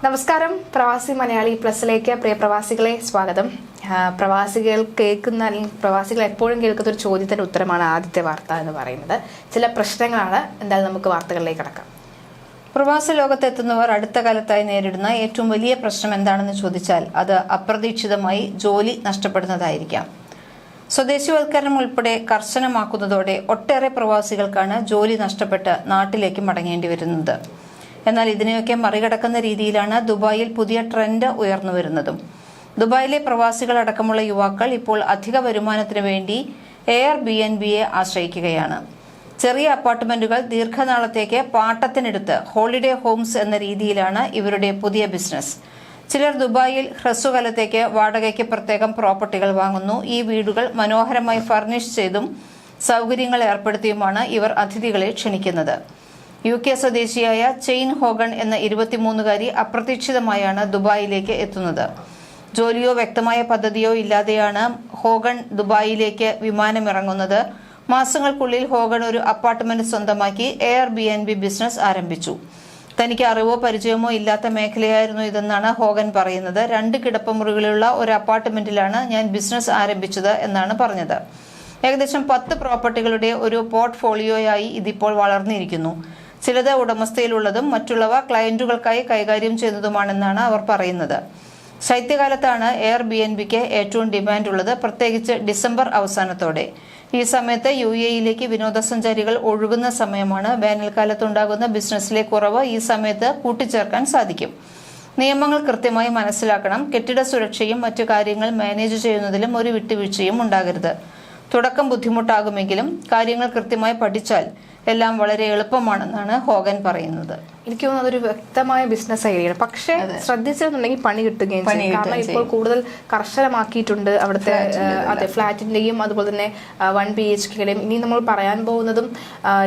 നമസ്കാരം. പ്രവാസി മലയാളി പ്ലസിലേക്ക് പ്രിയ പ്രവാസികളെ സ്വാഗതം. പ്രവാസികൾ കേൾക്കുന്ന അല്ലെങ്കിൽ പ്രവാസികൾ എപ്പോഴും കേൾക്കുന്ന ഒരു ചോദ്യത്തിന്റെ ഉത്തരമാണ് ആദ്യത്തെ വാർത്ത എന്ന് പറയുന്നത്. ചില പ്രശ്നങ്ങളാണ്. എന്തായാലും നമുക്ക് വാർത്തകളിലേക്ക് കടക്കാം. പ്രവാസ ലോകത്തെത്തുന്നവർ അടുത്ത കാലത്തായി നേരിടുന്ന ഏറ്റവും വലിയ പ്രശ്നം എന്താണെന്ന് ചോദിച്ചാൽ അത് അപ്രതീക്ഷിതമായി ജോലി നഷ്ടപ്പെടുന്നതായിരിക്കാം. സ്വദേശിവൽക്കരണം ഉൾപ്പെടെ കർശനമാക്കുന്നതോടെ ഒട്ടേറെ പ്രവാസികൾക്കാണ് ജോലി നഷ്ടപ്പെട്ട് നാട്ടിലേക്ക് മടങ്ങേണ്ടി വരുന്നത്. എന്നാൽ ഇതിനെയൊക്കെ മറികടക്കുന്ന രീതിയിലാണ് ദുബായിൽ പുതിയ ട്രെൻഡ് ഉയർന്നു വരുന്നതും. ദുബായിലെ പ്രവാസികളടക്കമുള്ള യുവാക്കൾ ഇപ്പോൾ അധിക വരുമാനത്തിനു വേണ്ടി എയർബിഎൻബിയെ ആശ്രയിക്കുകയാണ്. ചെറിയ അപ്പാർട്ട്മെന്റുകൾ ദീർഘനാളത്തേക്ക് പാട്ടത്തിനെടുത്ത് ഹോളിഡേ ഹോംസ് എന്ന രീതിയിലാണ് ഇവരുടെ പുതിയ ബിസിനസ്. ചിലർ ദുബായിൽ ഹ്രസ്വകാലത്തേക്ക് വാടകയ്ക്ക് പ്രത്യേകം പ്രോപ്പർട്ടികൾ വാങ്ങുന്നു. ഈ വീടുകൾ മനോഹരമായി ഫർണിഷ് ചെയ്തും സൗകര്യങ്ങൾ ഏർപ്പെടുത്തിയുമാണ് ഇവർ അതിഥികളെ ക്ഷണിക്കുന്നത്. UK സ്വദേശിയായ ചെയിൻ ഹോഗൺ എന്ന 23-കാരി അപ്രതീക്ഷിതമായാണ് ദുബായിലേക്ക് എത്തുന്നത്. ജോലിയോ വ്യക്തമായ പദ്ധതിയോ ഇല്ലാതെയാണ് ഹോഗൺ ദുബായിലേക്ക് വിമാനമിറങ്ങുന്നത്. മാസങ്ങൾക്കുള്ളിൽ ഹോഗൺ ഒരു അപ്പാർട്ട്മെന്റ് സ്വന്തമാക്കി എയർബിഎൻബി ബിസിനസ് ആരംഭിച്ചു. തനിക്ക് അറിവോ പരിചയമോ ഇല്ലാത്ത മേഖലയായിരുന്നു ഇതെന്നാണ് ഹോഗൻ പറയുന്നത്. 2 കിടപ്പുമുറികളുള്ള ഒരു അപ്പാർട്ട്മെന്റിലാണ് ഞാൻ ബിസിനസ് ആരംഭിച്ചത് എന്നാണ് പറഞ്ഞത്. ഏകദേശം 10 പ്രോപ്പർട്ടികളുടെ ഒരു പോർട്ട്ഫോളിയോയായി ഇതിപ്പോൾ വളർന്നിരിക്കുന്നു. ചിലത് ഉടമസ്ഥയിലുള്ളതും മറ്റുള്ളവ ക്ലയന്റുകൾക്കായി കൈകാര്യം ചെയ്യുന്നതുമാണെന്നാണ് അവർ പറയുന്നത്. ശൈത്യകാലത്താണ് എയർബിഎൻബിക്ക് ഏറ്റവും ഡിമാൻഡ് ഉള്ളത്, പ്രത്യേകിച്ച് ഡിസംബർ അവസാനത്തോടെ. ഈ സമയത്ത് UAEയിലേക്ക് വിനോദസഞ്ചാരികൾ ഒഴുകുന്ന സമയമാണ്. വേനൽക്കാലത്തുണ്ടാകുന്ന ബിസിനസ്സിലെ കുറവ് ഈ സമയത്ത് കൂട്ടിച്ചേർക്കാൻ സാധിക്കും. നിയമങ്ങൾ കൃത്യമായി മനസ്സിലാക്കണം. കെട്ടിട സുരക്ഷയും മറ്റു കാര്യങ്ങൾ മാനേജ് ചെയ്യുന്നതിലും ഒരു വിട്ടുവീഴ്ചയും ഉണ്ടാകരുത്. തുടക്കം ബുദ്ധിമുട്ടാകുമെങ്കിലും കാര്യങ്ങൾ കൃത്യമായി പഠിച്ചാൽ എല്ലാം വളരെ എളുപ്പമാണെന്നാണ് ഹോഗൻ പറയുന്നത്. എനിക്ക് തോന്നുന്നു അതൊരു വ്യക്തമായ ബിസിനസ് ഐഡിയയാണ്. പക്ഷേ ശ്രദ്ധിച്ചിട്ടുണ്ടെങ്കിൽ പണി കിട്ടുകയും ചെയ്യും. കാരണം ഇപ്പോൾ കൂടുതൽ കർശനമാക്കിയിട്ടുണ്ട് അവിടുത്തെ അതെ ഫ്ലാറ്റിന്റെയും അതുപോലെ തന്നെ 1 BHKയുടെയും. ഇനി നമ്മൾ പറയാൻ പോകുന്നതും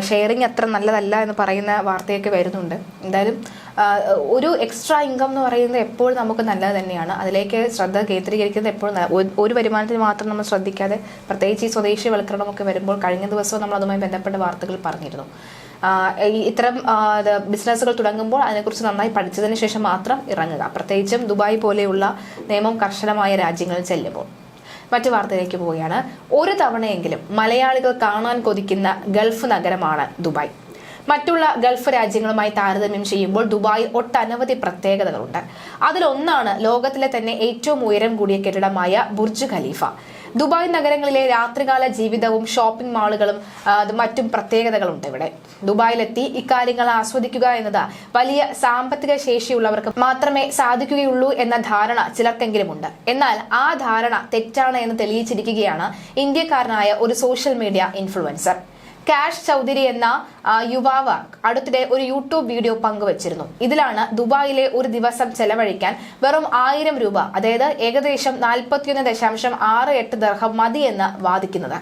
ഷെയറിങ് അത്ര നല്ലതല്ല എന്ന് പറയുന്ന വാർത്തയൊക്കെ വരുന്നുണ്ട്. എന്തായാലും ഒരു എക്സ്ട്രാ ഇൻകം എന്ന് പറയുന്നത് എപ്പോഴും നമുക്ക് നല്ലത് തന്നെയാണ്. അതിലേക്ക് ശ്രദ്ധ കേന്ദ്രീകരിക്കുന്നത് എപ്പോഴും ഒരു വരുമാനത്തിന് മാത്രം നമ്മൾ ശ്രദ്ധിക്കാതെ, പ്രത്യേകിച്ച് ഈ സ്വദേശീയവൽക്കരണമൊക്കെ വരുമ്പോൾ കഴിഞ്ഞ ദിവസവും നമ്മൾ അതുമായി ബന്ധപ്പെട്ട വാർത്തകൾ പറഞ്ഞിരുന്നു. ഇത്തരം ബിസിനസ്സുകൾ തുടങ്ങുമ്പോൾ അതിനെക്കുറിച്ച് നന്നായി പഠിച്ചതിന് ശേഷം മാത്രം ഇറങ്ങുക, പ്രത്യേകിച്ചും ദുബായ് പോലെയുള്ള നിയമം കർശനമായ രാജ്യങ്ങളിൽ ചെല്ലുമ്പോൾ. മറ്റു വാർത്തയിലേക്ക് പോവുകയാണ്. ഒരു തവണയെങ്കിലും മലയാളികൾ കാണാൻ കൊതിക്കുന്ന ഗൾഫ് നഗരമാണ് ദുബായ്. മറ്റുള്ള ഗൾഫ് രാജ്യങ്ങളുമായി താരതമ്യം ചെയ്യുമ്പോൾ ദുബായിൽ ഒട്ടനവധി പ്രത്യേകതകളുണ്ട്. അതിലൊന്നാണ് ലോകത്തിലെ തന്നെ ഏറ്റവും ഉയരം കൂടിയ കെട്ടിടമായ ബുർജ് ഖലീഫ. ദുബായ് നഗരങ്ങളിലെ രാത്രികാല ജീവിതവും ഷോപ്പിംഗ് മാളുകളും മറ്റും പ്രത്യേകതകളുണ്ട് ഇവിടെ. ദുബായിലെത്തി ഇക്കാര്യങ്ങൾ ആസ്വദിക്കുക എന്നത് വലിയ സാമ്പത്തിക ശേഷിയുള്ളവർക്ക് മാത്രമേ സാധിക്കുകയുള്ളൂ എന്ന ധാരണ ചിലർക്കെങ്കിലും ഉണ്ട്. എന്നാൽ ആ ധാരണ തെറ്റാണ് എന്ന് തെളിയിച്ചിരിക്കുകയാണ് ഇന്ത്യക്കാരനായ ഒരു social media influencer. Kash Chaudhary എന്ന യുവാവ് അടുത്തിടെ ഒരു യൂട്യൂബ് വീഡിയോ പങ്കുവച്ചിരുന്നു. ഇതിലാണ് ദുബായിലെ ഒരു ദിവസം ചെലവഴിക്കാൻ വെറും 1000 രൂപ, അതായത് ഏകദേശം 41.68 ദിർഹം മതിയെന്ന് വാദിക്കുന്നത്.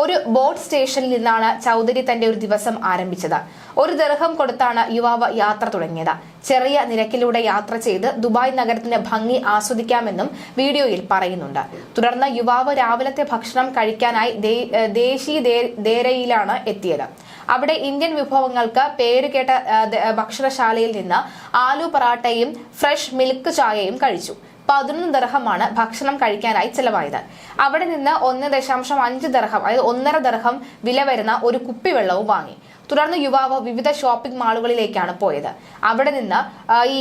ഒരു ബോട്ട് സ്റ്റേഷനിൽ നിന്നാണ് ചൗധരി തന്റെ ഒരു ദിവസം ആരംഭിച്ചത്. 1 ദിർഹം കൊടുത്താണ് യുവാവ് യാത്ര തുടങ്ങിയത്. ചെറിയ നിരക്കിലൂടെ യാത്ര ചെയ്ത് ദുബായ് നഗരത്തിന്റെ ഭംഗി ആസ്വദിക്കാമെന്നും വീഡിയോയിൽ പറയുന്നുണ്ട്. തുടർന്ന് യുവാവ് രാവിലത്തെ ഭക്ഷണം കഴിക്കാനായി ദേശി ദേരയിലാണ് എത്തിയത്. അവിടെ ഇന്ത്യൻ വിഭവങ്ങൾക്ക് പേരുകേട്ട ഭക്ഷണശാലയിൽ നിന്ന് ആലു പറാട്ടയും ഫ്രഷ് മിൽക്ക് ചായയും കഴിച്ചു. 11 ദിർഹമാണ് ഭക്ഷണം കഴിക്കാനായി ചെലവായത്. അവിടെ നിന്ന് 1.5 ദിർഹം, അതായത് 1.5 ദിർഹം വില വരുന്ന ഒരു കുപ്പിവെള്ളവും വാങ്ങി. തുടർന്ന് യുവാവ് വിവിധ ഷോപ്പിംഗ് മാളുകളിലേക്കാണ് പോയത്. അവിടെ നിന്ന് ഈ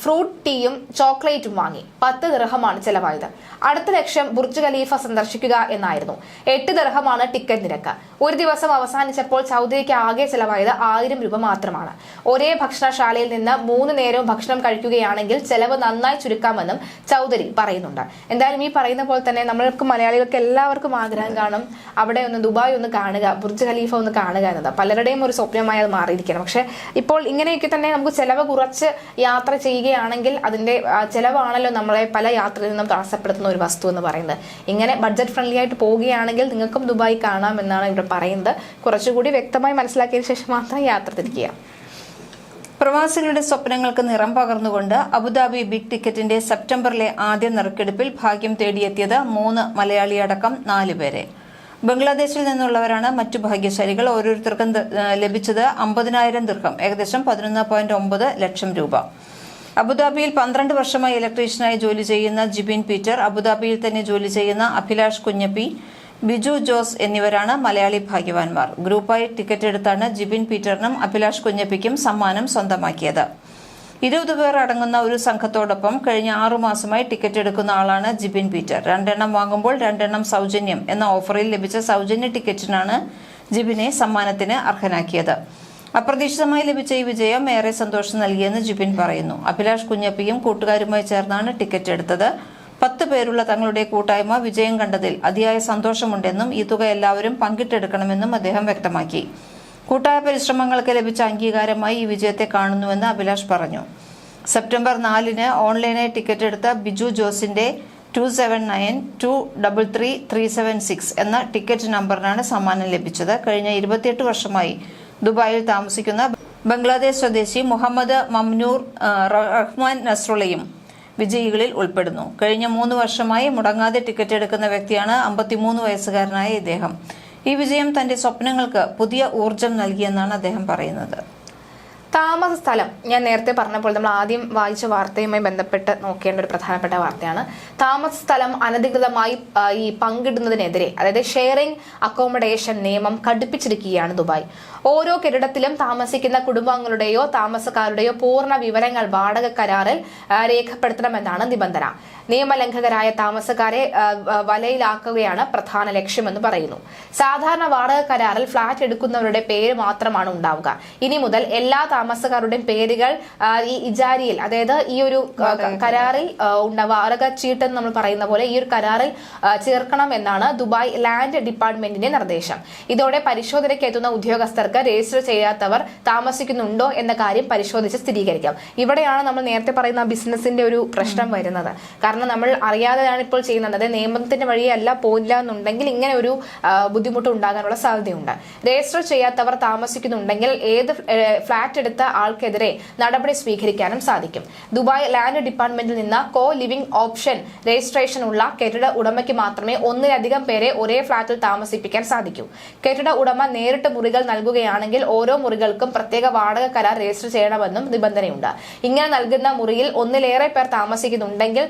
ഫ്രൂട്ട് ടീയും ചോക്ലേറ്റും വാങ്ങി. 10 ദിർഹമാണ് ചെലവായത്. അടുത്ത ലക്ഷ്യം ബുർജ് ഖലീഫ സന്ദർശിക്കുക എന്നായിരുന്നു. 8 ദിർഹമാണ് ടിക്കറ്റ് നിരക്ക്. ഒരു ദിവസം അവസാനിച്ചപ്പോൾ ചൗധരിക്ക് ആകെ ചെലവായത് 1000 രൂപ മാത്രമാണ്. ഒരേ ഭക്ഷണശാലയിൽ നിന്ന് 3 നേരവും ഭക്ഷണം കഴിക്കുകയാണെങ്കിൽ ചെലവ് നന്നായി ചുരുക്കാമെന്നും ചൗധരി പറയുന്നുണ്ട്. എന്തായാലും ഈ പറയുന്ന പോലെ തന്നെ നമ്മൾക്ക് മലയാളികൾക്ക് എല്ലാവർക്കും ആഗ്രഹം കാണും അവിടെ ഒന്ന് ദുബായ് ഒന്ന് കാണുക, ബുർജ് ഖലീഫ ഒന്ന് കാണുക എന്നത് പലരുടെയും ഒരു സ്വപ്നമായി അത് മാറിയിരിക്കണം. പക്ഷെ ഇപ്പോൾ ഇങ്ങനെയൊക്കെ തന്നെ നമുക്ക് ചെലവ് കുറച്ച് യാത്ര ചെയ്യുകയാണെങ്കിൽ അതിന്റെ ചെലവാണല്ലോ നമ്മളെ പല യാത്രയിൽ നിന്നും തടസ്സപ്പെടുത്തുന്ന ഒരു വസ്തു എന്ന് പറയുന്നത്. ഇങ്ങനെ ബഡ്ജറ്റ് ഫ്രണ്ട്ലി ആയിട്ട് പോവുകയാണെങ്കിൽ നിങ്ങൾക്കും ദുബായ് കാണാം എന്നാണ് ഇവിടെ പറയുന്നത്. കുറച്ചുകൂടി വ്യക്തമായി മനസ്സിലാക്കിയതിനു ശേഷം മാത്രം യാത്ര തിരിക്കുക. പ്രവാസികളുടെ സ്വപ്നങ്ങൾക്ക് നിറം പകർന്നുകൊണ്ട് അബുദാബി ബിഗ് ടിക്കറ്റിന്റെ സെപ്റ്റംബറിലെ ആദ്യ നറുക്കെടുപ്പിൽ ഭാഗ്യം തേടിയെത്തിയത് 3 മലയാളിയടക്കം 4 പേരെ. ബംഗ്ലാദേശിൽ നിന്നുള്ളവരാണ് മറ്റു ഭാഗ്യശാലികൾ. ഓരോരുത്തർക്കും ലഭിച്ചത് 50,000 ദിർഹം, ഏകദേശം 11.9 ലക്ഷം രൂപ. അബുദാബിയിൽ 12 വർഷമായി ഇലക്ട്രീഷ്യനായി ജോലി ചെയ്യുന്ന ജിബിൻ പീറ്റർ, അബുദാബിയിൽ തന്നെ ജോലി ചെയ്യുന്ന അഭിലാഷ് കുഞ്ഞപ്പി, ബിജു ജോസ് എന്നിവരാണ് മലയാളി ഭാഗ്യവാന്മാർ. ഗ്രൂപ്പായി ടിക്കറ്റ് എടുത്താണ് ജിബിൻ പീറ്ററിനും അഭിലാഷ് കുഞ്ഞപ്പിക്കും സമ്മാനം സ്വന്തമാക്കിയത്. 20 പേർ അടങ്ങുന്ന ഒരു സംഘത്തോടൊപ്പം കഴിഞ്ഞ 6 മാസമായി ടിക്കറ്റ് എടുക്കുന്ന ആളാണ് ജിബിൻ പീറ്റർ. 2 എണ്ണം വാങ്ങുമ്പോൾ 2 എണ്ണം സൗജന്യം എന്ന ഓഫറിൽ ലഭിച്ച സൗജന്യ ടിക്കറ്റിനാണ് ജിബിനെ സമ്മാനത്തിന് അർഹനാക്കിയത്. അപ്രതീക്ഷിതമായി ലഭിച്ച ഈ വിജയം ഏറെ സന്തോഷം നൽകിയെന്ന് ജിബിൻ പറയുന്നു. അഭിലാഷ് കുഞ്ഞപ്പിയും കൂട്ടുകാരുമായി ചേർന്നാണ് ടിക്കറ്റ് എടുത്തത്. 10 പേരുള്ള തങ്ങളുടെ കൂട്ടായ്മ വിജയം കണ്ടതിൽ അതിയായ സന്തോഷമുണ്ടെന്നും ഈ തുക എല്ലാവരും പങ്കിട്ടെടുക്കണമെന്നും അദ്ദേഹം വ്യക്തമാക്കി. കൂട്ടായ പരിശ്രമങ്ങൾക്ക് ലഭിച്ച അംഗീകാരമായി ഈ വിജയത്തെ കാണുന്നുവെന്ന് അഭിലാഷ് പറഞ്ഞു. സെപ്റ്റംബർ 4-ന് ഓൺലൈനായി ടിക്കറ്റ് എടുത്ത ബിജു ജോസിന്റെ 2792333376 എന്ന ടിക്കറ്റ് നമ്പറിനാണ് സമ്മാനം ലഭിച്ചത്. കഴിഞ്ഞ 28 വർഷമായി ദുബായിൽ താമസിക്കുന്ന ബംഗ്ലാദേശ് സ്വദേശി മുഹമ്മദ് മംനൂർ റഹ്മാൻ നസ്രുള്ളയും വിജയികളിൽ ഉൾപ്പെടുന്നു. കഴിഞ്ഞ 3 വർഷമായി മുടങ്ങാതെ ടിക്കറ്റ് എടുക്കുന്ന വ്യക്തിയാണ് 53 വയസ്സുകാരനായ ഇദ്ദേഹം. ഈ വിജയം തന്റെ സ്വപ്നങ്ങൾക്ക് പുതിയ ഊർജം നൽകിയെന്നാണ് അദ്ദേഹം പറയുന്നത്. താമസ സ്ഥലം ഞാൻ നേരത്തെ പറഞ്ഞപ്പോൾ നമ്മൾ ആദ്യം വായിച്ച വാർത്തയുമായി ബന്ധപ്പെട്ട് നോക്കേണ്ട ഒരു പ്രധാനപ്പെട്ട വാർത്തയാണ്. താമസ സ്ഥലം അനധികൃതമായി ഈ പങ്കിടുന്നതിനെതിരെ, അതായത് ഷെയറിംഗ് അക്കോമഡേഷൻ നിയമം കടുപ്പിച്ചിരിക്കുകയാണ് ദുബായ്. ഓരോ കെട്ടിടത്തിലും താമസിക്കുന്ന കുടുംബാംഗങ്ങളുടെയോ താമസക്കാരുടെയോ പൂർണ്ണ വിവരങ്ങൾ വാടക കരാറിൽ രേഖപ്പെടുത്തണമെന്നാണ് നിബന്ധന. നിയമലംഘകരായ താമസക്കാരെ വലയിലാക്കുകയാണ് പ്രധാന ലക്ഷ്യമെന്ന് പറയുന്നു. സാധാരണ വാടക കരാറിൽ ഫ്ളാറ്റ് എടുക്കുന്നവരുടെ പേര് മാത്രമാണ് ഉണ്ടാവുക. ഇനി മുതൽ എല്ലാ താമസക്കാരുടെയും പേരുകൾ ഈ ഇജാരിയിൽ, അതായത് ഈ ഒരു കരാറിൽ വാടക ചീട്ട് എന്ന് നമ്മൾ പറയുന്ന പോലെ ഈ ഒരു കരാറിൽ ചേർക്കണം എന്നാണ് ദുബായ് ലാൻഡ് ഡിപ്പാർട്ട്മെന്റിന്റെ നിർദ്ദേശം. ഇതോടെ പരിശോധനയ്ക്ക് എത്തുന്ന ഉദ്യോഗസ്ഥർക്ക് രജിസ്റ്റർ ചെയ്യാത്തവർ താമസിക്കുന്നുണ്ടോ എന്ന കാര്യം പരിശോധിച്ച് സ്ഥിരീകരിക്കാം. ഇവിടെയാണ് നമ്മൾ നേരത്തെ പറയുന്ന ബിസിനസിന്റെ ഒരു പ്രശ്നം വരുന്നത്. കാരണം നമ്മൾ അറിയാതെയാണ് ഇപ്പോൾ ചെയ്യുന്നത്. അതായത് നിയമത്തിന്റെ വഴിയല്ല പോയില്ല എന്നുണ്ടെങ്കിൽ ഇങ്ങനെ ഒരു ബുദ്ധിമുട്ട് ഉണ്ടാകാനുള്ള സാധ്യതയുണ്ട്. രജിസ്റ്റർ ചെയ്യാത്തവർ താമസിക്കുന്നുണ്ടെങ്കിൽ ഏത് ഫ്ളാറ്റ് എടുത്ത ആൾക്കെതിരെ നടപടി സ്വീകരിക്കാനും സാധിക്കും. ദുബായ് ലാൻഡ് ഡിപ്പാർട്ട്മെന്റിൽ നിന്ന് കോ ലിവിംഗ് ഓപ്ഷൻ രജിസ്ട്രേഷൻ ഉള്ള കെട്ടിട ഉടമയ്ക്ക് മാത്രമേ ഒന്നിലധികം പേരെ ഒരേ ഫ്ളാറ്റിൽ താമസിപ്പിക്കാൻ സാധിക്കൂ. കെട്ടിട ഉടമ നേരിട്ട് മുറികൾ നൽകുകയാണെങ്കിൽ ഓരോ മുറികൾക്കും പ്രത്യേക വാടക കരാർ രജിസ്റ്റർ ചെയ്യണമെന്നും നിബന്ധനയുണ്ട്. ഇങ്ങനെ നൽകുന്ന മുറിയിൽ ഒന്നിലേറെ പേർ താമസിക്കുന്നുണ്ടെങ്കിൽ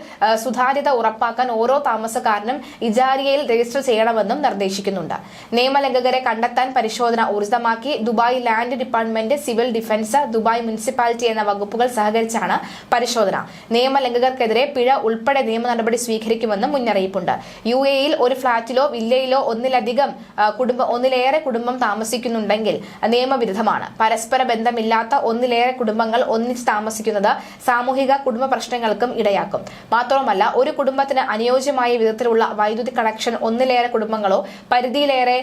സുതാര്യത ഉറപ്പാക്കാൻ ഓരോ താമസക്കാരനും ഇജാരിയയിൽ രജിസ്റ്റർ ചെയ്യണമെന്നും നിർദ്ദേശിക്കുന്നുണ്ട്. നിയമലംഘകരെ കണ്ടെത്താൻ പരിശോധന ഊർജിതമാക്കി. Dubai land department, civil defence, Dubai municipality എന്ന വകുപ്പുകൾ സഹകരിച്ചാണ് പരിശോധന. നിയമലംഘകർക്കെതിരെ പിഴ ഉൾപ്പെടെ നിയമ നടപടി സ്വീകരിക്കുമെന്നും മുന്നറിയിപ്പുണ്ട്. UAE-യിൽ ഒരു ഫ്ളാറ്റിലോ വില്ലയിലോ ഒന്നിലേറെ കുടുംബം താമസിക്കുന്നുണ്ടെങ്കിൽ നിയമവിരുദ്ധമാണ്. പരസ്പര ബന്ധമില്ലാത്ത ഒന്നിലേറെ കുടുംബങ്ങൾ ഒന്നിച്ച് താമസിക്കുന്നത് സാമൂഹിക കുടുംബ പ്രശ്നങ്ങൾക്കും ഇടയാക്കും. മാത്രവുമല്ല, ഒരു കുടുംബത്തിന് അനുയോജ്യമായ വിധത്തിലുള്ള വൈദ്യുതി കണക്ഷൻ ഒന്നിലേറെ കുടുംബങ്ങളോ പരിധിയിലേറെ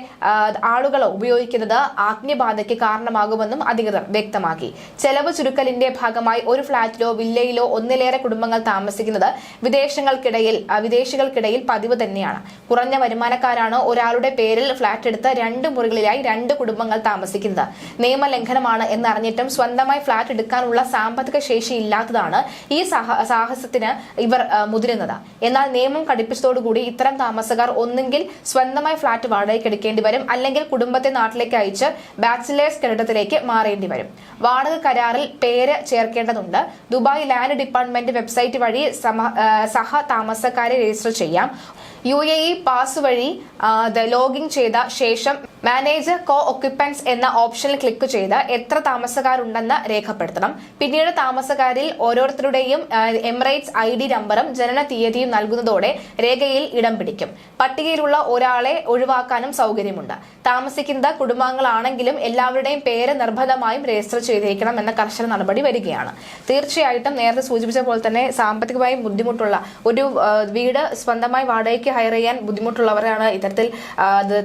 ആളുകളോ ഉപയോഗിക്കുന്നത് ആഗ്നിബാധയ്ക്ക് കാരണമാകുമെന്നും അധികൃതർ വ്യക്തമാക്കി. ചെലവ് ചുരുക്കലിന്റെ ഭാഗമായി ഒരു ഫ്ളാറ്റിലോ വില്ലയിലോ ഒന്നിലേറെ കുടുംബങ്ങൾ താമസിക്കുന്നത് വിദേശികൾക്കിടയിൽ പതിവ് തന്നെയാണ്. കുറഞ്ഞ വരുമാനക്കാരാണ് ഒരാളുടെ പേരിൽ ഫ്ളാറ്റ് എടുത്ത് 2 മുറികളിലായി 2 കുടുംബങ്ങൾ താമസിക്കുന്നത്. നിയമലംഘനമാണ് എന്നറിഞ്ഞിട്ടും സ്വന്തമായി ഫ്ളാറ്റ് എടുക്കാനുള്ള സാമ്പത്തിക ശേഷി ഇല്ലാത്തതാണ് ഈ സാഹസത്തിന് ഇവർ മുതിരുന്നത്. എന്നാൽ നിയമം കടുപ്പിച്ചതോടുകൂടി ഇത്തരം താമസക്കാർ ഒന്നെങ്കിൽ സ്വന്തമായി ഫ്ളാറ്റ് വാടകയ്ക്ക് എടുക്കേണ്ടി വരും, അല്ലെങ്കിൽ കുടുംബത്തെ നാട്ടിലേക്ക് അയച്ച് ബാച്ചിലേഴ്സ് കെട്ടിടത്തിലേക്ക് മാറേണ്ടി വരും. വാടക കരാറിൽ പേര് ചേർക്കേണ്ടതുണ്ട്. ദുബായ് ലാൻഡ് ഡിപ്പാർട്ട്മെന്റ് വെബ്സൈറ്റ് വഴി സഹ താമസക്കാരെ രജിസ്റ്റർ ചെയ്യാം. UAE പാസ് വഴി ലോഗിൻ ചെയ്ത ശേഷം മാനേജ് കോ ഒക്യുപ്പൻസ് എന്ന ഓപ്ഷനിൽ ക്ലിക്ക് ചെയ്ത് എത്ര താമസക്കാരുണ്ടെന്ന് രേഖപ്പെടുത്തണം. പിന്നീട് താമസക്കാരിൽ ഓരോരുത്തരുടെയും എമിറേറ്റ്സ് ID നമ്പറും ജനന തീയതിയും നൽകുന്നതോടെ രേഖയിൽ ഇടം പിടിക്കും. പട്ടികയിലുള്ള ഒരാളെ ഒഴിവാക്കാനും സൗകര്യമുണ്ട്. താമസിക്കുന്ന കുടുംബാംഗങ്ങളാണെങ്കിലും എല്ലാവരുടെയും പേര് നിർബന്ധമായും രജിസ്റ്റർ ചെയ്തിരിക്കണം എന്ന കർശന നടപടി വരികയാണ്. തീർച്ചയായിട്ടും നേരത്തെ സൂചിപ്പിച്ച പോലെ തന്നെ സാമ്പത്തികമായി ബുദ്ധിമുട്ടുള്ള ഒരു വീട് സ്വന്തമായി വാടകയ്ക്ക് ഹയർ ചെയ്യാൻ ബുദ്ധിമുട്ടുള്ളവരാണ് ഇത്തരത്തിൽ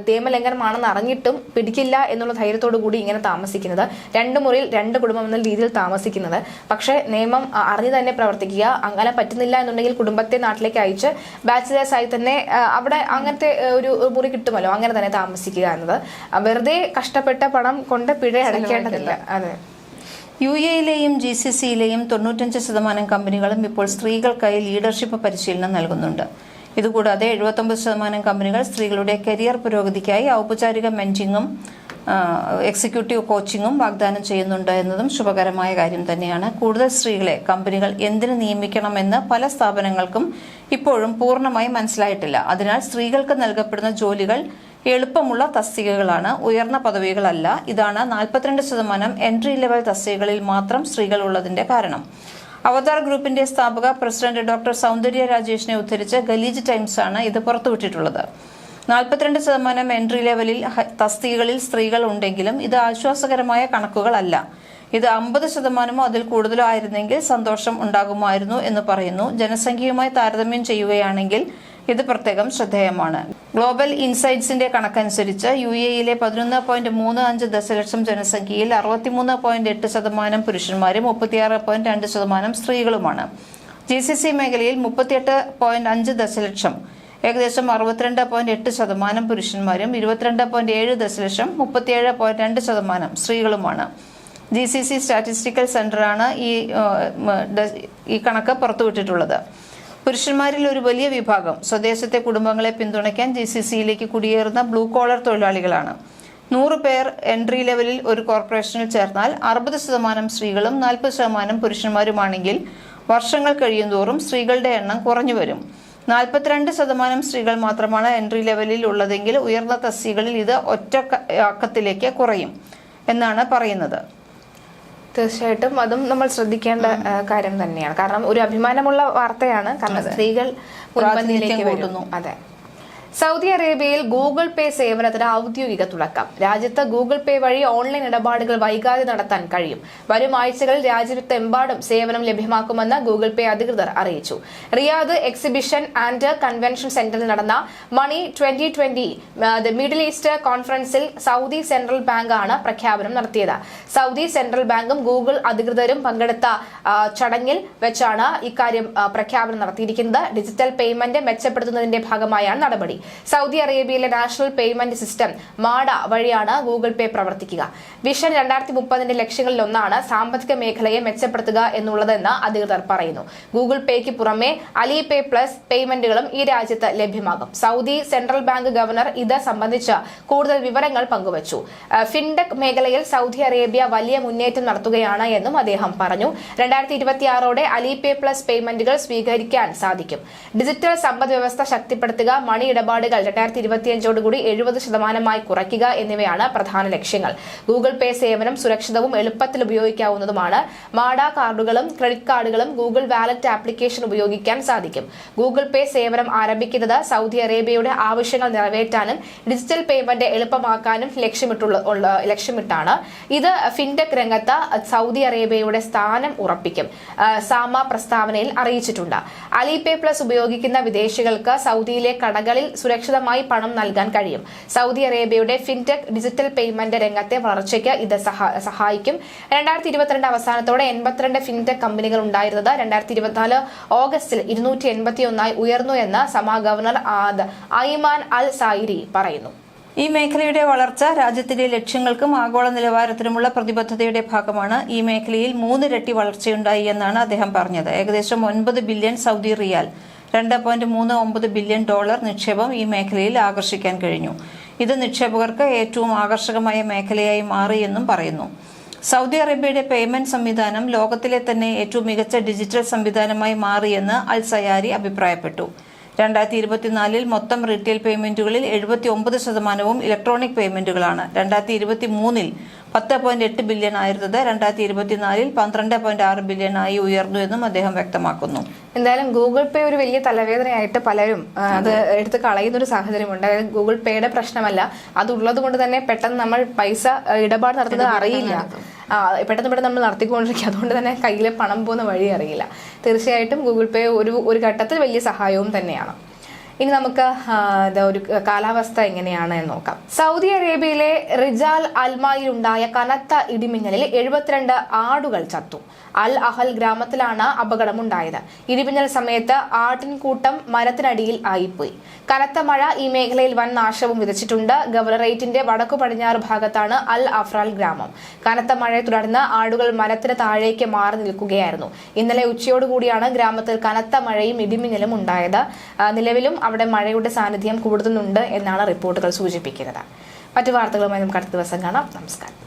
നിയമലംഘനമാണെന്ന് അറിഞ്ഞിട്ടും പിടിക്കില്ല എന്നുള്ള ധൈര്യത്തോടു കൂടി ഇങ്ങനെ താമസിക്കുന്നത്. 2 മുറിയിൽ 2 കുടുംബം എന്ന രീതിയിൽ താമസിക്കുന്നത്. പക്ഷേ നിയമം അറിഞ്ഞു തന്നെ പ്രവർത്തിക്കുക. അങ്ങനെ പറ്റുന്നില്ല എന്നുണ്ടെങ്കിൽ കുടുംബത്തെ നാട്ടിലേക്ക് അയച്ച് ബാച്ചിലേഴ്സ് ആയി തന്നെ അവിടെ അങ്ങനത്തെ ഒരു മുറി കിട്ടുമല്ലോ, അങ്ങനെ തന്നെ താമസിക്കുക എന്നത്. വെറുതെ കഷ്ടപ്പെട്ട പണം കൊണ്ട് പിഴ അടയ്ക്കേണ്ടതില്ല. അതെ. UAE-യിലെയും GCC-യിലെയും 95% കമ്പനികളും ഇപ്പോൾ സ്ത്രീകൾക്കായി ലീഡർഷിപ്പ് പരിശീലനം നൽകുന്നുണ്ട്. ഇതുകൂടാതെ 79% കമ്പനികൾ സ്ത്രീകളുടെ കരിയർ പുരോഗതിക്കായി ഔപചാരിക മെന്റിങ്ങും എക്സിക്യൂട്ടീവ് കോച്ചിങ്ങും വാഗ്ദാനം ചെയ്യുന്നുണ്ട് എന്നതും ശുഭകരമായ കാര്യം തന്നെയാണ്. കൂടുതൽ സ്ത്രീകളെ കമ്പനികൾ എന്തിനു നിയമിക്കണമെന്ന് പല സ്ഥാപനങ്ങൾക്കും ഇപ്പോഴും പൂർണ്ണമായി മനസ്സിലായിട്ടില്ല. അതിനാൽ സ്ത്രീകൾക്ക് നൽകപ്പെടുന്ന ജോലികൾ എളുപ്പമുള്ള തസ്തികകളാണ്, ഉയർന്ന പദവികളല്ല. ഇതാണ് 42% എൻട്രി ലെവൽ തസ്തികകളിൽ മാത്രം സ്ത്രീകൾ ഉള്ളതിന്റെ കാരണം. അവതാർ ഗ്രൂപ്പിന്റെ സ്ഥാപക പ്രസിഡന്റ് ഡോക്ടർ സൗന്ദര്യ രാജേഷിനെ ഉദ്ധരിച്ച് ഗലീജ് ടൈംസ് ആണ് ഇത് പുറത്തുവിട്ടിട്ടുള്ളത്. 42% എൻട്രി ലെവലിൽ തസ്തികകളിൽ സ്ത്രീകൾ ഉണ്ടെങ്കിലും ഇത് ആശ്വാസകരമായ കണക്കുകളല്ല. ഇത് 50%മോ അതിൽ കൂടുതലോ ആയിരുന്നെങ്കിൽ സന്തോഷം ഉണ്ടാകുമായിരുന്നു എന്ന് പറയുന്നു. ജനസംഖ്യയുമായി താരതമ്യം ചെയ്യുകയാണെങ്കിൽ ഇത് പ്രത്യേകം ശ്രദ്ധേയമാണ്. ഗ്ലോബൽ ഇൻസൈറ്റ്സിന്റെ കണക്കനുസരിച്ച് UAE-യിലെ 11.35 ദശലക്ഷം ജനസംഖ്യയിൽ 63.8% പുരുഷന്മാരും 36.2% സ്ത്രീകളുമാണ്. GCC മേഖലയിൽ 38.5 ദശലക്ഷം, ഏകദേശം 62.8% പുരുഷന്മാരും 22.7 ദശലക്ഷം 37.2% സ്ത്രീകളുമാണ്. GCC സ്റ്റാറ്റിസ്റ്റിക്കൽ സെന്ററാണ് ഈ കണക്ക് പുറത്തുവിട്ടിട്ടുള്ളത്. പുരുഷന്മാരിൽ ഒരു വലിയ വിഭാഗം സ്വദേശത്തെ കുടുംബങ്ങളെ പിന്തുണയ്ക്കാൻ GCC-യിലേക്ക് കുടിയേറുന്ന ബ്ലൂ കോളർ തൊഴിലാളികളാണ്. 100 പേർ എൻട്രി ലെവലിൽ ഒരു കോർപ്പറേഷനിൽ ചേർന്നാൽ 60% സ്ത്രീകളും 40% പുരുഷന്മാരുമാണെങ്കിൽ വർഷങ്ങൾ കഴിയുന്തോറും സ്ത്രീകളുടെ എണ്ണം കുറഞ്ഞു വരും. 42% സ്ത്രീകൾ മാത്രമാണ് എൻട്രി ലെവലിൽ ഉള്ളതെങ്കിൽ ഉയർന്ന തസ്തികകളിൽ ഇത് ഒറ്റ അക്കത്തിലേക്ക് കുറയും എന്നാണ് പറയുന്നത്. തീർച്ചയായിട്ടും അതും നമ്മൾ ശ്രദ്ധിക്കേണ്ട കാര്യം തന്നെയാണ്. കാരണം ഒരു അഭിമാനമുള്ള വാർത്തയാണ്. കാരണം സ്ത്രീകൾ മുൻപന്തിയിലേക്ക് വരുന്നു. അതെ. സൗദി അറേബ്യയിൽ ഗൂഗിൾ പേ സേവനത്തിന് ഔദ്യോഗിക തുടക്കം. രാജ്യത്ത് ഗൂഗിൾ പേ വഴി ഓൺലൈൻ ഇടപാടുകൾ വൈകാതെ നടത്താൻ കഴിയും. വരും ആഴ്ചകളിൽ രാജ്യത്തെമ്പാടും സേവനം ലഭ്യമാക്കുമെന്ന് ഗൂഗിൾ പേ അധികൃതർ അറിയിച്ചു. റിയാദ് എക്സിബിഷൻ ആൻഡ് കൺവെൻഷൻ സെന്ററിൽ നടന്ന മണി 2020 മിഡിൽ ഈസ്റ്റ് കോൺഫറൻസിൽ സൗദി സെൻട്രൽ ബാങ്ക് ആണ് പ്രഖ്യാപനം നടത്തിയത്. സൗദി സെൻട്രൽ ബാങ്കും ഗൂഗിൾ അധികൃതരും പങ്കെടുത്ത ചടങ്ങിൽ വെച്ചാണ് ഇക്കാര്യം പ്രഖ്യാപനം നടത്തിയിരിക്കുന്നത്. ഡിജിറ്റൽ പേയ്മെന്റ് മെച്ചപ്പെടുത്തുന്നതിന്റെ ഭാഗമായാണ് നടപടി. സൗദി അറേബ്യയിലെ നാഷണൽ പേയ്മെന്റ് സിസ്റ്റം മാഡ വഴിയാണ് ഗൂഗിൾ പേ പ്രവർത്തിക്കുക. വിഷൻ 2030 ലക്ഷ്യങ്ങളിലൊന്നാണ് സാമ്പത്തിക മേഖലയെ മെച്ചപ്പെടുത്തുക എന്നുള്ളതെന്ന് അധികൃതർ പറയുന്നു. ഗൂഗിൾ പേയ്ക്ക് പുറമെ അലി പേ പ്ലസ് പേയ്മെന്റുകളും ഈ രാജ്യത്ത് ലഭ്യമാകും. സൗദി സെൻട്രൽ ബാങ്ക് ഗവർണർ ഇത് സംബന്ധിച്ച് കൂടുതൽ വിവരങ്ങൾ പങ്കുവച്ചു. ഫിൻടെക് മേഖലയിൽ സൗദി അറേബ്യ വലിയ മുന്നേറ്റം നടത്തുകയാണ് എന്നും അദ്ദേഹം പറഞ്ഞു. 2026ഓടെ അലി പേ പ്ലസ് പേയ്മെന്റുകൾ സ്വീകരിക്കാൻ സാധിക്കും. ഡിജിറ്റൽ സമ്പദ് വ്യവസ്ഥ ശക്തിപ്പെടുത്തുക, മണി ഇടപാടുകൾ 2025ഓടുകൂടി 70% കുറയ്ക്കുക എന്നിവയാണ് പ്രധാന ലക്ഷ്യങ്ങൾ. ഗൂഗിൾ പേ സേവനം സുരക്ഷിതവും എളുപ്പത്തിൽ ഉപയോഗിക്കാവുന്നതുമാണ്. മാഡ കാർഡുകളും ക്രെഡിറ്റ് കാർഡുകളും ഗൂഗിൾ വാലറ്റ് ആപ്ലിക്കേഷൻ ഉപയോഗിക്കാൻ സാധിക്കും. ഗൂഗിൾ പേ സേവനം ആരംഭിക്കുന്നത് സൗദി അറേബ്യയുടെ ആവശ്യങ്ങൾ നിറവേറ്റാനും ഡിജിറ്റൽ പേയ്മെന്റ് എളുപ്പമാക്കാനും ലക്ഷ്യമിട്ടാണ്. ഇത് ഫിൻടെക് രംഗത്ത് സൗദി അറേബ്യയുടെ സ്ഥാനം ഉറപ്പിക്കും. സാമ പ്രസ്താവനയിൽ അറിയിച്ചിട്ടുണ്ട്. അലി പേ പ്ലസ് ഉപയോഗിക്കുന്ന വിദേശികൾക്ക് സൗദിയിലെ കടകളിൽ സുരക്ഷിതമായി പണം നൽകാൻ കഴിയും. സൗദി അറേബ്യയുടെ ഫിൻടെക് ഡിജിറ്റൽ പേയ്മെന്റ് രംഗത്തെ വളർച്ചയ്ക്ക് ഇത് സഹായിക്കും. 2022 അവസാനത്തോടെ 82 ഫിൻടെക് കമ്പനികൾ ഉണ്ടായിരുന്നത് 2024 ഓഗസ്റ്റിൽ 281 ഉയർന്നു എന്ന് സമ ഗവർണർ ഐമാൻ അൽ സായിരി പറയുന്നു. ഈ മേഖലയുടെ വളർച്ച രാജ്യത്തിന്റെ ലക്ഷ്യങ്ങൾക്കും ആഗോള നിലവാരത്തിനുമുള്ള പ്രതിബദ്ധതയുടെ ഭാഗമാണ്. ഈ മേഖലയിൽ 3 ഇരട്ടി വളർച്ചയുണ്ടായി എന്നാണ് അദ്ദേഹം പറഞ്ഞത്. ഏകദേശം 9 ബില്യൺ സൗദി റിയാൽ, $2.39 ബില്യൺ നിക്ഷേപം ഈ മേഖലയിൽ ആകർഷിക്കാൻ കഴിഞ്ഞു. ഇത് നിക്ഷേപകർക്ക് ഏറ്റവും ആകർഷകമായ മേഖലയായി മാറിയെന്നും പറയുന്നു. സൗദി അറേബ്യയുടെ പേയ്മെന്റ് സംവിധാനം ലോകത്തിലെ തന്നെ ഏറ്റവും മികച്ച ഡിജിറ്റൽ സംവിധാനമായി മാറിയെന്ന് അൽ സയാരി അഭിപ്രായപ്പെട്ടു. 2024 മൊത്തം റീറ്റെയിൽ പേയ്മെന്റുകളിൽ 79% ഇലക്ട്രോണിക് പേയ്മെന്റുകളാണ്. 2023 10.8 ബില്യൺ ആയിരുന്നത് 2024 12.6 ബില്യൺ ആയി ഉയർന്നു എന്നും അദ്ദേഹം വ്യക്തമാക്കുന്നു. എന്തായാലും ഗൂഗിൾ പേ ഒരു വലിയ തലവേദനയായിട്ട് പലരും അത് എടുത്ത് കളയുന്ന ഒരു സാഹചര്യമുണ്ട്. അതായത് ഗൂഗിൾ പേയുടെ പ്രശ്നമല്ല, അതുള്ളത് കൊണ്ട് തന്നെ പെട്ടെന്ന് നമ്മൾ പൈസ ഇടപാട് നടത്തുന്നത് അറിയില്ല. പെട്ടെന്ന് നമ്മൾ നടത്തിക്കൊണ്ടിരിക്കുക. അതുകൊണ്ട് തന്നെ കയ്യിലെ പണം പോകുന്ന വഴി അറിയില്ല. തീർച്ചയായിട്ടും ഗൂഗിൾ പേ ഒരു ഘട്ടത്തിൽ വലിയ സഹായവും തന്നെയാണ്. ഇനി നമുക്ക് ഒരു കാലാവസ്ഥ എങ്ങനെയാണ് എന്ന് നോക്കാം. സൗദി അറേബ്യയിലെ റിജാൽ അൽമായിലുണ്ടായ കനത്ത ഇടിമിന്നലിൽ 72 ആടുകൾ ചത്തു. അൽ അഹൽ ഗ്രാമത്തിലാണ് അപകടമുണ്ടായത്. ഇടിമിന്നൽ സമയത്ത് ആട്ടിൻകൂട്ടം മരത്തിനടിയിൽ ആയിപ്പോയി. കനത്ത മഴ ഈ മേഖലയിൽ വൻ നാശവും വിതച്ചിട്ടുണ്ട്. ഗവർണറേറ്റിന്റെ വടക്കു പടിഞ്ഞാറ് ഭാഗത്താണ് അൽ അഫ്രാൽ ഗ്രാമം. കനത്ത മഴയെ തുടർന്ന് ആടുകൾ മരത്തിന് താഴേക്ക് മാറി നിൽക്കുകയായിരുന്നു. ഇന്നലെ ഉച്ചയോടുകൂടിയാണ് ഗ്രാമത്തിൽ കനത്ത മഴയും ഇടിമിന്നലും ഉണ്ടായത്. നിലവിലും അവിടെ മഴയുടെ സാന്നിധ്യം കൂടുന്നുണ്ട് എന്നാണ് റിപ്പോർട്ടുകൾ സൂചിപ്പിക്കുന്നത്. മറ്റു വാർത്തകളുമായി നമുക്ക് അടുത്ത ദിവസം കാണാം. നമസ്കാരം.